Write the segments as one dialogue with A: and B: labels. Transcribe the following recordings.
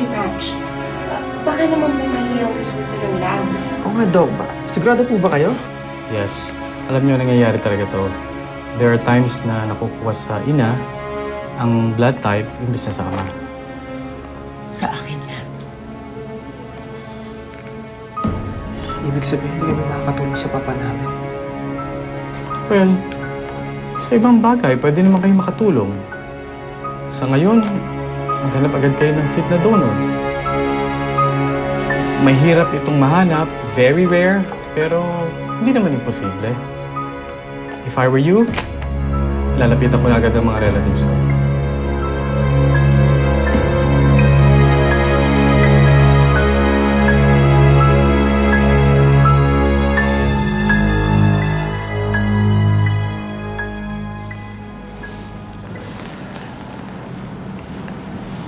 A: may patch. Baka naman bumali ang resulta ng lab.
B: Oo nga, Dok. Sigurado po ba kayo?
C: Yes. Alam niyo, nangyayari talaga to. There are times na nakukuha sa ina ang blood type imbis na sa ama.
D: Sa akin yan.
B: Ibig sabihin, hindi kami makakatulong sa papa namin.
C: Well, sa ibang bagay, pwede naman kayo makatulong. Sa ngayon, maghanap agad kayo ng fit na donor. Mahirap itong mahanap, very rare, pero hindi naman imposible. If I were you, lalapitan ko na agad ang mga relatives ko.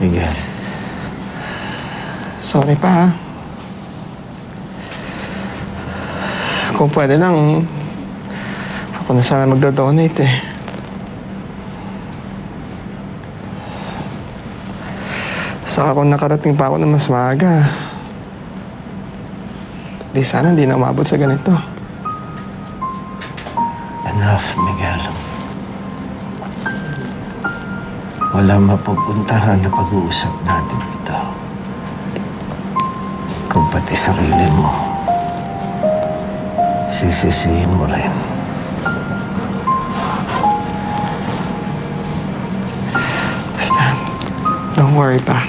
D: Miguel.
B: Sorry pa, ha? Kung pwede lang, ako na sana magdodonate, eh. Saka kung nakarating pa ako na mas maaga, di sana hindi na umabot sa ganito.
D: Enough, Miguel. Wala mapupuntahan na pag-uusap natin ito. Kung pati sarili mo, sisisihin mo rin.
B: Basta, don't worry pa.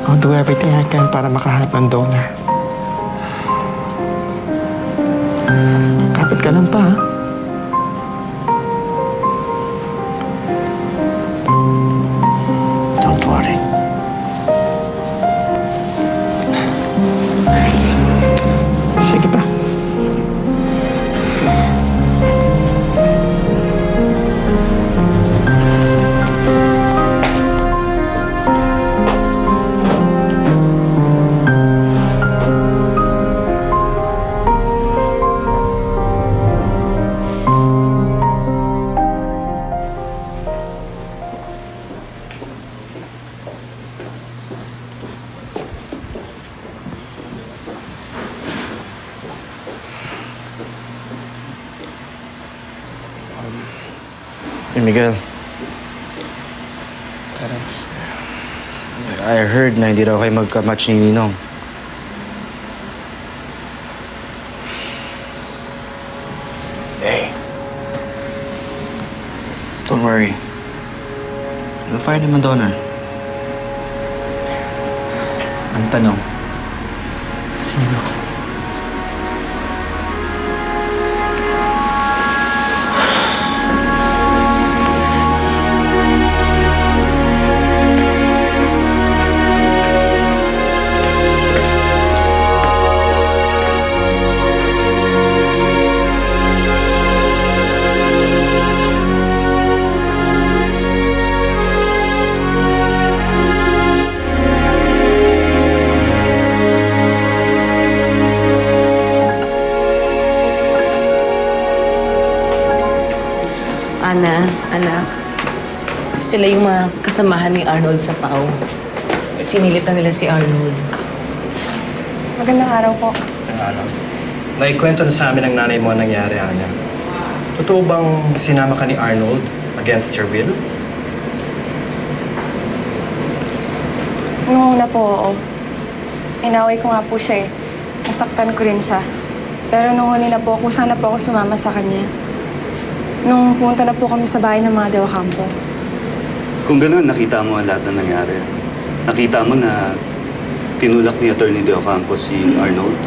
B: I'll do everything I can para makahanap ng donor. Kapit ka lang pa, ha?
D: Don't worry.
B: Sige pa.
E: Miguel,
B: Terence.
E: I heard na hindi raw kayo magka-match ni Ninong. Hey. Don't worry. We'll find him a donor. Ang tanong, sino?
F: Ana, anak, sila yung mga kasamahan ni Arnold sa PAO. Sinilip na nila si Arnold.
A: Magandang araw po.
G: Ano? Naikwento na sa amin ng nanay mo ang nangyari, Ana. Totoo bang sinama ka ni Arnold against your will?
A: Noong una po, oo. Inaway ko nga po siya eh. Nasaktan ko rin siya. Pero nung huli na po, kusa na po ako sumama sa kanya. Nung pumunta na po kami sa bahay ng mga De Ocampo.
H: Kung gano'n, nakita mo ang lahat na nangyari. Nakita mo na tinulak ni Atty. De Ocampo si Arnold.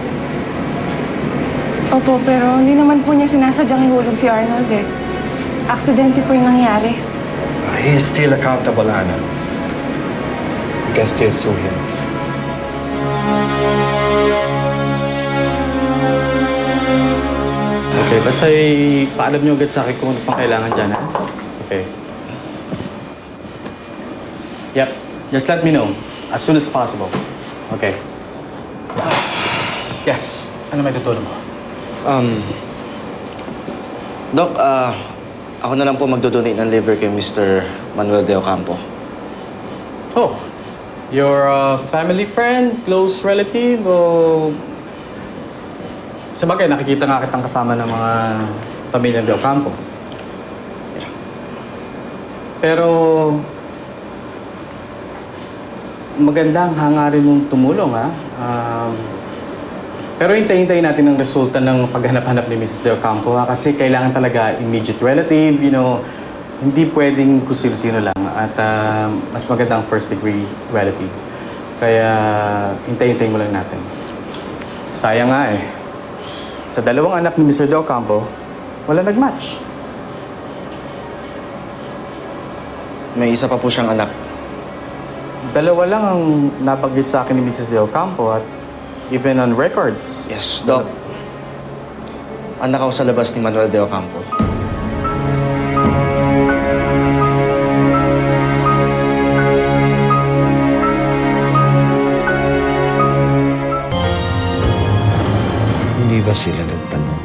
A: Opo, pero hindi naman po niya sinasadyang ihulog si Arnold eh. Aksidente po yung nangyari.
G: He is still accountable, Ana. You can still sue him.
C: Okay, basta paalam niyo agad sa akin kung ano pang kailangan dyan, ha? Okay. Yep, just let me know as soon as possible. Okay. Yes, ano may tutulong mo?
E: Doc, ako na lang po magdodonate ng liver kay Mr. Manuel De Ocampo.
C: Oh, Your family friend, close relative, o... Sabagay, nakikita nga kitang kasama ng mga pamilya Del Campo. Pero... magandang hangarin mong tumulong, ha? Pero hintayin natin ang resulta ng paghanap-hanap ni Mrs. Del Campo, ha? Kasi kailangan talaga immediate relative, you know, hindi pwedeng kung sino-sino lang. At mas magandang first degree relative. Kaya hintayin mo lang natin. Sayang nga eh. Sa dalawang anak ni Mr. Del Campo, wala nag-match.
E: May isa pa po siyang anak.
C: Dalawa lang ang nabanggit sa akin ni Mrs. Del Campo at even on records.
E: Yes, Doc. Anak ako sa labas ni Manuel de Ocampo.
D: Hindi ba sila nagtanong?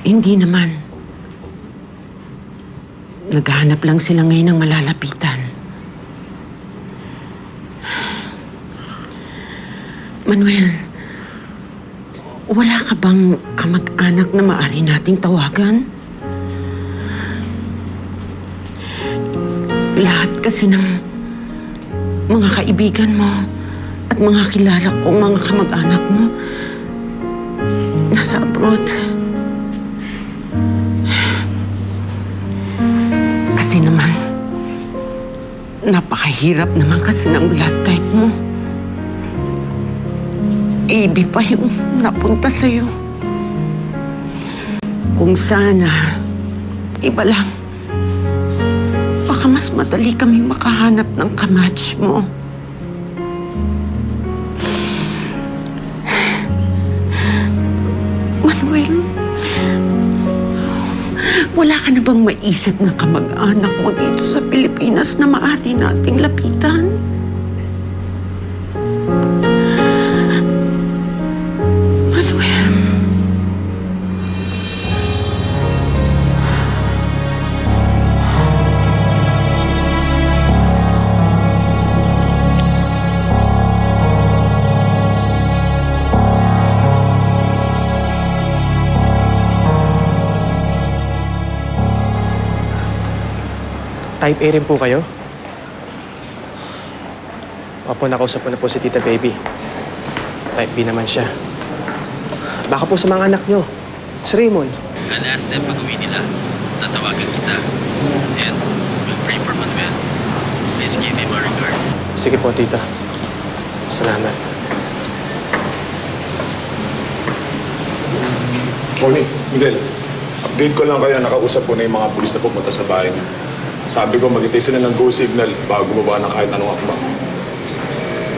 I: Hindi naman. Naghahanap lang sila ngayon ng malalapitan. Manuel, wala ka bang kamag-anak na maaari nating tawagan? Lahat kasi ng mga kaibigan mo at mga kilala kong mga kamag-anak mo nasa abroad. Kasi naman, napakahirap naman kasi ng blood type mo. AB pa yung napunta sa'yo. Kung sana, iba lang. Baka mas madali kaming makahanap ng kamatch mo. Manuel, wala ka na bang maisip na kamag-anak mo dito sa Pilipinas na maaari nating lapitan?
B: Type A rin po kayo? Opo, nakausap ko na po si Tita Baby. Type B naman siya. Baka po sa mga anak nyo. Si Raymond.
J: I'll ask them pag uwi nila. Tatawagan kita. And we'll pray for Manuel. Please give him our regard.
B: Sige po, Tita. Salamat.
K: Morning, Miguel. Update ko lang kayo. Nakausap ko na yung mga pulis na pupunta sa bahay niyo. Sabi ko, mag-itay sila ng go signal bago bumaba ng kahit anong akma.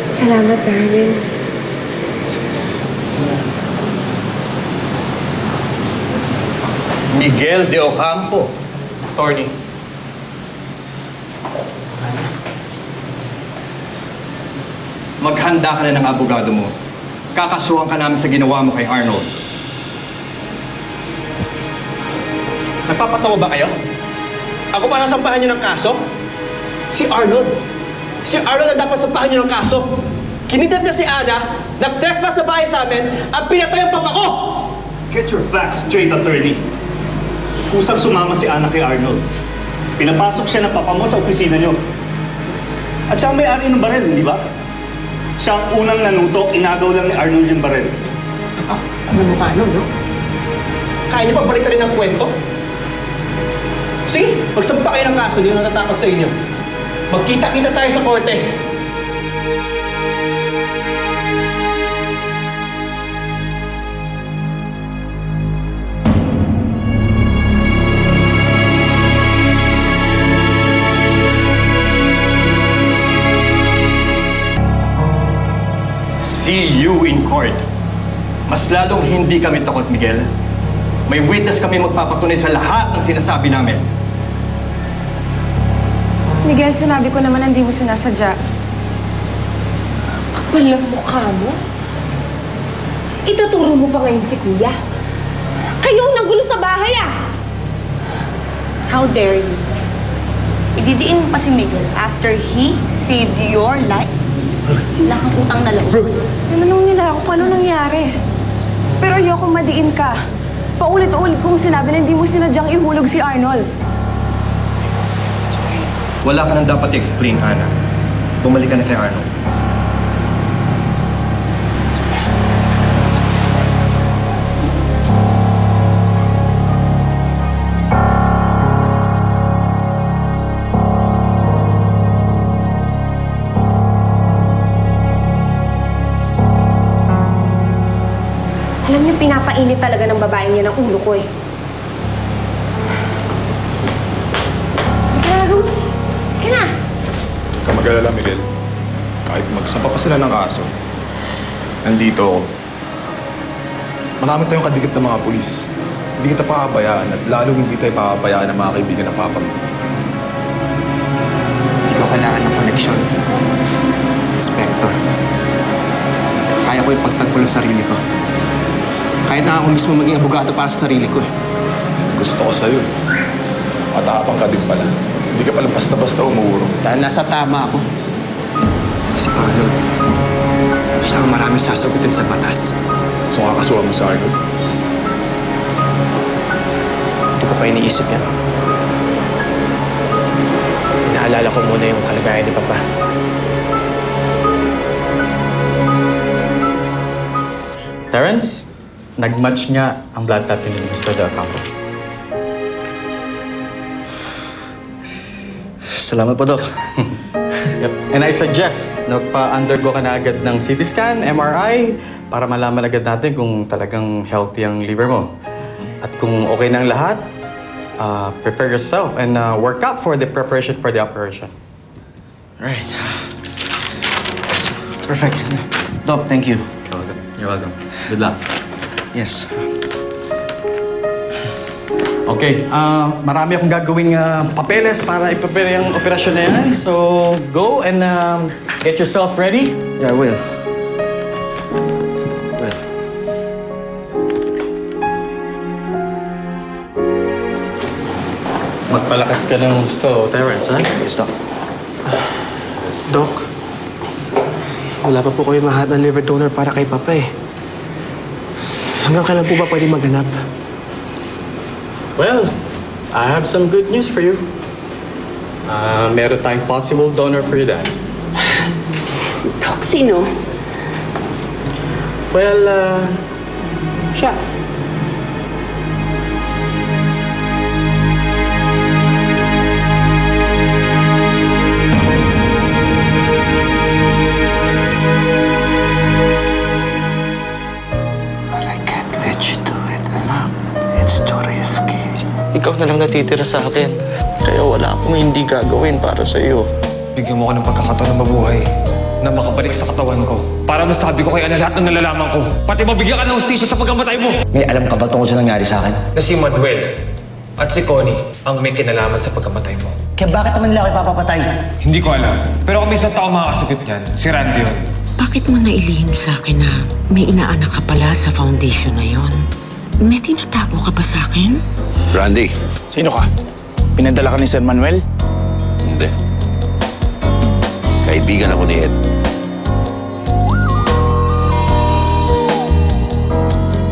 A: Salamat, Darwin.
G: Miguel de Ocampo.
B: Attorney.
G: Maghanda ka na ng abogado mo. Kakasuhan ka namin sa ginawa mo kay Arnold.
B: Nagpapatawa ba kayo? Ako pa nasampahan niyo ng kaso? Si Arnold. Si Arnold ang dapat sampahan niyo ng kaso. Kinidnap niya si Ana, nag-trespass sa bahay sa amin, at pinatay ang papa ko!
H: Get your facts straight, attorney. Kusang sumama si Ana kay Arnold. Pinapasok siya ng papa mo sa opisina niyo. At siya ang may-ari ng barel, hindi ba? Siya ang unang nanuto, inagaw lang ni Arnold yung barel.
B: Ano mo paano, no? Kaya niyo pa balikan rin ang kwento? Sige, magsampa kayo ng kaso, hindi ko natatakot sa inyo. Magkita-kita tayo sa korte.
G: See you in court. Mas lalong hindi kami takot, Miguel. May witness kami magpapatunay sa lahat ng sinasabi namin.
A: Miguel, sinabi ko naman hindi mo sinasadya.
L: Kapal ang mukha mo. Ituturo mo pa ngayon si Kuya. Kayo ang nanggulo sa bahay, ah!
A: How dare you?
F: Ididiin mo pa si Miguel after he saved your life? Wala kang utang na loob.
A: Tinanong nila ako kung ano nangyari. Pero ayoko madiin ka. Paulit-ulit kong sinabi na hindi mo sinadyang ihulog si Arnold.
G: Wala ka nang dapat i-explain, Ana. Bumalik ka na kay Arnold.
L: Alam niyo, pinapainit talaga ng babaeng niya ng ulo ko eh. Halika na, Ruth. Halika na.
K: Huwag ka mag-alala, Miguel. Kahit magsampa pa sila ng kaso, nandito ako. Marami tayong kadikit ng mga pulis. Hindi kita papabayaan at lalong hindi tayo papabayaan ng mga kaibigan ng papa mo.
E: Hindi ko kailangan ng koneksyon. Inspector. Kaya ko ipagtanggol ang sarili ko. Kahit na ako mismo maging abogado para sa sarili ko.
K: Gusto ko sa'yo. Matapang ka din pala. Hindi ka pala basta-basta umuurong.
E: Dahil nasa tama ako. Si Arnold. Siya ang maraming sasagutin sa batas.
K: So kakasuhan mo sa Arnold.
E: Hindi ko pa iniisip yan. Inaalala ko muna yung kalagayan ni Papa.
C: Terrence, nag-match nga ang blood type ni Mr. Del Campo.
E: Salamat po, Doc.
C: Yep. And I suggest na pa-undergo ka na agad ng CT scan, MRI, para malaman agad natin kung talagang healthy ang liver mo. At kung okay na ang lahat, prepare yourself and work out for the preparation for the operation.
E: Right. Perfect. Doc, thank you.
C: You're welcome. Good luck.
E: Yes.
C: Okay, marami akong gagawing papeles para i-prepare yung operasyon na yan. So, go and get yourself ready.
E: Yeah, I will.
C: Magpalakas ka ng gusto, Terrence, ha?
E: Yes, Doc. Doc, wala pa po kayo mahanap ng liver donor para kay Papa eh. Hanggang kailan po ba pwede maghanap?
C: Well, I have some good news for you. Meron tayong possible donor for your dad.
I: Doc, sino?
C: Well, siya.
D: But I can't let you do it, anak. It's too risky.
E: Ikaw na lang natitira sa akin. Kaya wala akong hindi gagawin para sa iyo.
M: Bigyan mo ko ng pagkakataon na mabuhay, na makabalik sa katawan ko, para masabi ko kay Ana lahat ng nalalaman ko. Pati mabigyan ka ng hustisya sa pagkamatay mo.
N: May alam ka ba tungkol sa nangyari sa akin?
M: Na si Manuel at si Connie ang may kinalaman sa pagkamatay mo.
N: Kaya bakit naman nila ako ipapapatay?
M: Hindi ko alam. Pero kung may isang tao makakasagot niyan, si Randy yun.
I: Bakit mo nailihim sa akin na may inaanak ka pala sa foundation na yon? May tinatago ka ba sa akin?
D: Randy.
N: Sino ka? Pinadala ka ni Sir Manuel?
D: Hindi. Kaibigan ako ni Ed.